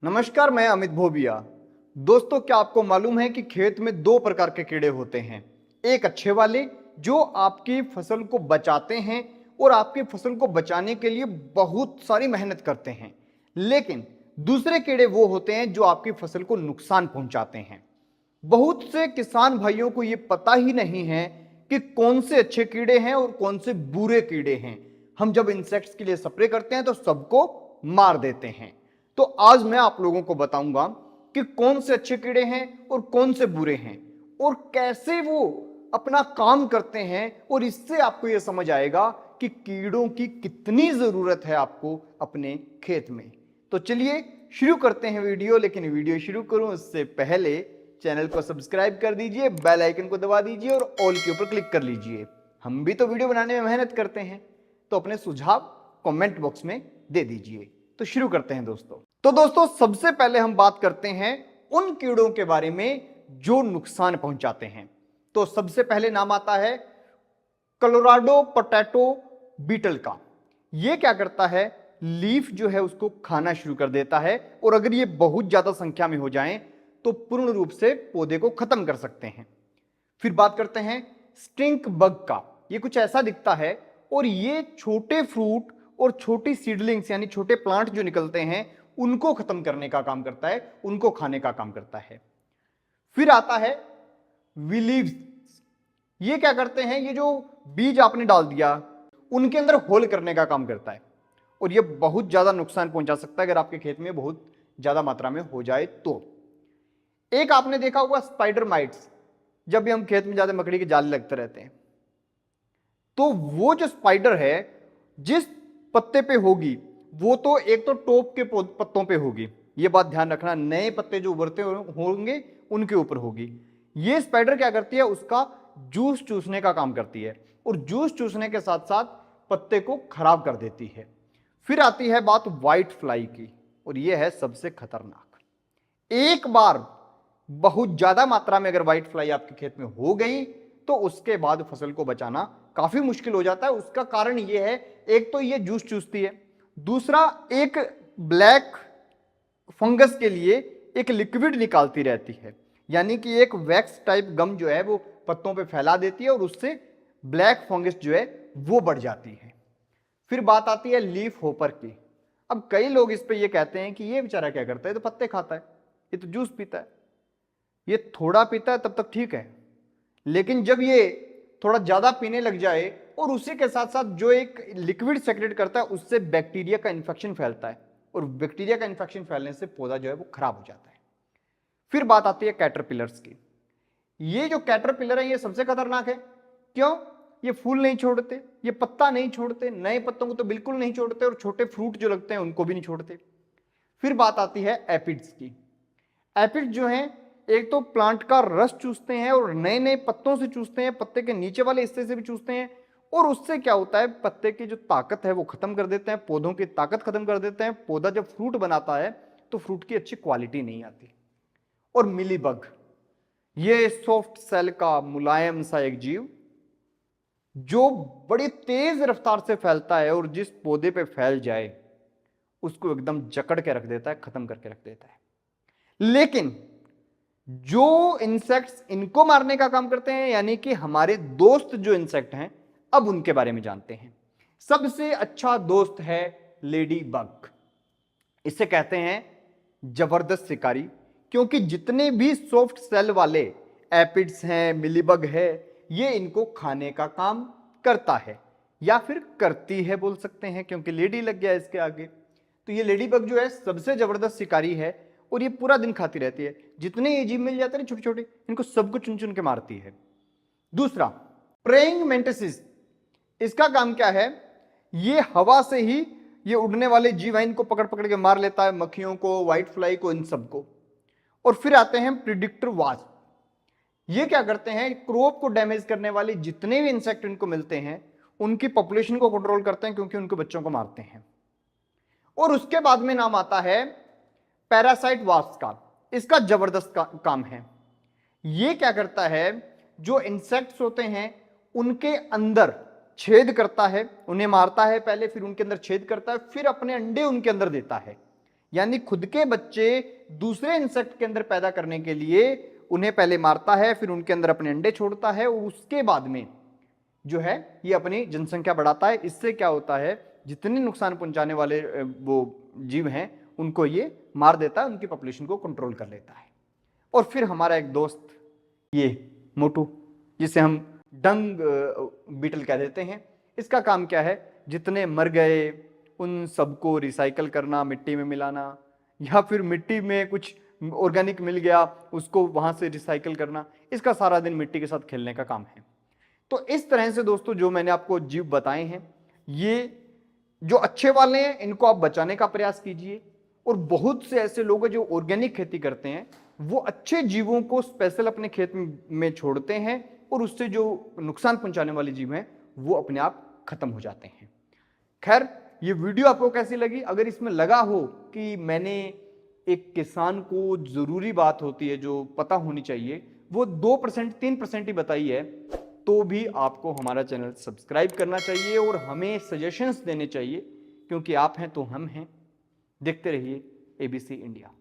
नमस्कार, मैं अमित भोबिया। दोस्तों, क्या आपको मालूम है कि खेत में दो प्रकार के कीड़े होते हैं। एक अच्छे वाले जो आपकी फसल को बचाते हैं और आपकी फसल को बचाने के लिए बहुत सारी मेहनत करते हैं, लेकिन दूसरे कीड़े वो होते हैं जो आपकी फसल को नुकसान पहुंचाते हैं। बहुत से किसान भाइयों को ये पता ही नहीं है कि कौन से अच्छे कीड़े हैं और कौन से बुरे कीड़े हैं। हम जब इंसेक्ट्स के लिए स्प्रे करते हैं तो सबको मार देते हैं। तो आज मैं आप लोगों को बताऊंगा कि कौन से अच्छे कीड़े हैं और कौन से बुरे हैं और कैसे वो अपना काम करते हैं, और इससे आपको यह समझ आएगा कि कीड़ों की कितनी जरूरत है आपको अपने खेत में। तो चलिए शुरू करते हैं वीडियो। लेकिन वीडियो शुरू करूं उससे पहले चैनल को सब्सक्राइब कर दीजिए, बेल आइकन को दबा दीजिए और ऑल के ऊपर क्लिक कर लीजिए। हम भी तो वीडियो बनाने में मेहनत करते हैं, तो अपने सुझाव कमेंट बॉक्स में दे दीजिए। तो शुरू करते हैं दोस्तों। तो दोस्तों, सबसे पहले हम बात करते हैं उन कीड़ों के बारे में जो नुकसान पहुंचाते हैं। तो सबसे पहले नाम आता है कोलोराडो पोटैटो बीटल का। यह क्या करता है, लीफ जो है उसको खाना शुरू कर देता है, और अगर ये बहुत ज्यादा संख्या में हो जाएं तो पूर्ण रूप से पौधे को खत्म कर सकते हैं। फिर बात करते हैं स्टिंक बग का। ये कुछ ऐसा दिखता है और ये छोटे फ्रूट और छोटी सीडलिंग्स यानी छोटे प्लांट जो निकलते हैं उनको खत्म करने का काम करता है, उनको खाने का काम करता है। फिर आता है विलीव्स। ये क्या करते हैं, ये जो बीज आपने डाल दिया उनके अंदर होल करने का काम करता है, और ये बहुत ज्यादा नुकसान पहुंचा सकता है अगर आपके खेत में बहुत ज्यादा मात्रा में हो जाए तो। एक आपने देखा होगा स्पाइडर माइट्स। जब भी हम खेत में ज्यादा मकड़ी के जाले लगते रहते हैं तो वो जो स्पाइडर है जिस पत्ते पे होगी वो तो एक तो टॉप के पत्तों पे होगी, ये बात ध्यान रखना। नए पत्ते जो उभरते होंगे उनके ऊपर होगी। ये स्पाइडर क्या करती है, उसका जूस चूसने का काम करती है, और जूस चूसने के साथ साथ पत्ते को खराब कर देती है। फिर आती है बात व्हाइट फ्लाई की, और यह है सबसे खतरनाक। एक बार बहुत ज्यादा मात्रा में अगर व्हाइट फ्लाई आपके खेत में हो गई तो उसके बाद फसल को बचाना काफी मुश्किल हो जाता है। उसका कारण यह है, एक तो ये जूस चूसती है, दूसरा एक ब्लैक फंगस के लिए एक लिक्विड निकालती रहती है, यानी कि एक वैक्स टाइप गम जो है वो पत्तों पे फैला देती है और उससे ब्लैक फंगस जो है वो बढ़ जाती है। फिर बात आती है लीफ होपर की। अब कई लोग इस पे ये कहते हैं कि ये बेचारा क्या करता है, तो पत्ते खाता है, ये तो जूस पीता है। ये थोड़ा पीता है तब तक ठीक है, लेकिन जब ये थोड़ा ज्यादा पीने लग जाए और उसी के साथ साथ जो एक लिक्विड सेक्रेट करता है उससे बैक्टीरिया का इन्फेक्शन फैलता है, और बैक्टीरिया का इन्फेक्शन फैलने से पौधा जो है वो खराब हो जाता है। फिर बात आती है कैटरपिलर्स की। ये जो कैटरपिलर है ये सबसे खतरनाक है। क्यों? ये फूल नहीं छोड़ते, ये पत्ता नहीं छोड़ते, नए पत्तों को तो बिल्कुल नहीं छोड़ते, और छोटे फ्रूट जो लगते हैं उनको भी नहीं छोड़ते। फिर बात आती है एपिड्स की। एपिड्स जो हैं एक तो प्लांट का रस चूसते हैं और नए नए पत्तों से चूसते हैं, पत्ते के नीचे वाले हिस्से से भी चूसते हैं, और उससे क्या होता है, पत्ते की जो ताकत है वो खत्म कर देते हैं, पौधों की ताकत खत्म कर देते हैं। पौधा जब फ्रूट बनाता है तो फ्रूट की अच्छी क्वालिटी नहीं आती। और मिलीबग, ये सॉफ्ट सेल का मुलायम सा एक जीव जो बड़ी तेज रफ्तार से फैलता है, और जिस पौधे पे फैल जाए उसको एकदम जकड़ के रख देता है, खत्म करके रख देता है। लेकिन जो इंसेक्ट्स इनको मारने का काम करते हैं, यानी कि हमारे दोस्त जो इंसेक्ट हैं, अब उनके बारे में जानते हैं। सबसे अच्छा दोस्त है लेडी बग। इसे कहते हैं जबरदस्त शिकारी, क्योंकि जितने भी सॉफ्ट सेल वाले एपिड्स हैं, मिलीबग है, ये इनको खाने का काम करता है, या फिर करती है बोल सकते हैं, क्योंकि लेडी लग गया इसके आगे। तो ये लेडी बग जो है सबसे जबरदस्त शिकारी है, और ये पूरा दिन खाती रहती है। जितने ये जीव मिल जाते हैं छोटे छोटे, इनको सबको चुन चुन के मारती है। दूसरा प्रेइंग मेंटिसिस, इसका काम क्या है, ये हवा से ही ये उड़ने वाले जीव हैं इनको पकड़ पकड़ के मार लेता है, मक्खियों को, व्हाइट फ्लाई को, इन सबको। और फिर आते हैं प्रिडिक्टर वास्प। ये क्या करते हैं, क्रॉप को डैमेज करने वाले जितने भी इंसेक्ट इनको मिलते हैं उनकी पॉपुलेशन को कंट्रोल करते हैं, क्योंकि उनके बच्चों को मारते हैं। और उसके बाद में नाम आता है पैरासाइट वास्प का। इसका जबरदस्त काम है। ये क्या करता है, जो इंसेक्ट्स होते हैं उनके अंदर छेद करता है, उन्हें मारता है पहले, फिर उनके अंदर छेद करता है, फिर अपने अंडे उनके अंदर देता है। यानी खुद के बच्चे दूसरे इंसेक्ट के अंदर पैदा करने के लिए उन्हें पहले मारता है, फिर उनके अंदर अपने अंडे छोड़ता है और उसके बाद में जो है ये अपनी जनसंख्या बढ़ाता है। इससे क्या होता है, जितने नुकसान पहुंचाने वाले वो जीव हैं उनको ये मार देता है, उनकी पॉपुलेशन को कंट्रोल कर लेता है। और फिर हमारा एक दोस्त ये मोटू, जिसे हम डंग बीटल कह देते हैं, इसका काम क्या है, जितने मर गए उन सबको रिसाइकल करना, मिट्टी में मिलाना, या फिर मिट्टी में कुछ ऑर्गेनिक मिल गया उसको वहां से रिसाइकल करना, इसका सारा दिन मिट्टी के साथ खेलने का काम है। तो इस तरह से दोस्तों जो मैंने आपको जीव बताए हैं, ये जो अच्छे वाले हैं इनको आप बचाने का प्रयास कीजिए। और बहुत से ऐसे लोग हैं जो ऑर्गेनिक खेती करते हैं, वो अच्छे जीवों को स्पेशल अपने खेत में छोड़ते हैं और उससे जो नुकसान पहुंचाने वाले जीव हैं वो अपने आप खत्म हो जाते हैं। खैर, ये वीडियो आपको कैसी लगी? अगर इसमें लगा हो कि मैंने एक किसान को जरूरी बात होती है जो पता होनी चाहिए वो 2% 3% ही बताई है, तो भी आपको हमारा चैनल सब्सक्राइब करना चाहिए और हमें सजेशंस देने चाहिए, क्योंकि आप हैं तो हम हैं। देखते रहिए ABC इंडिया।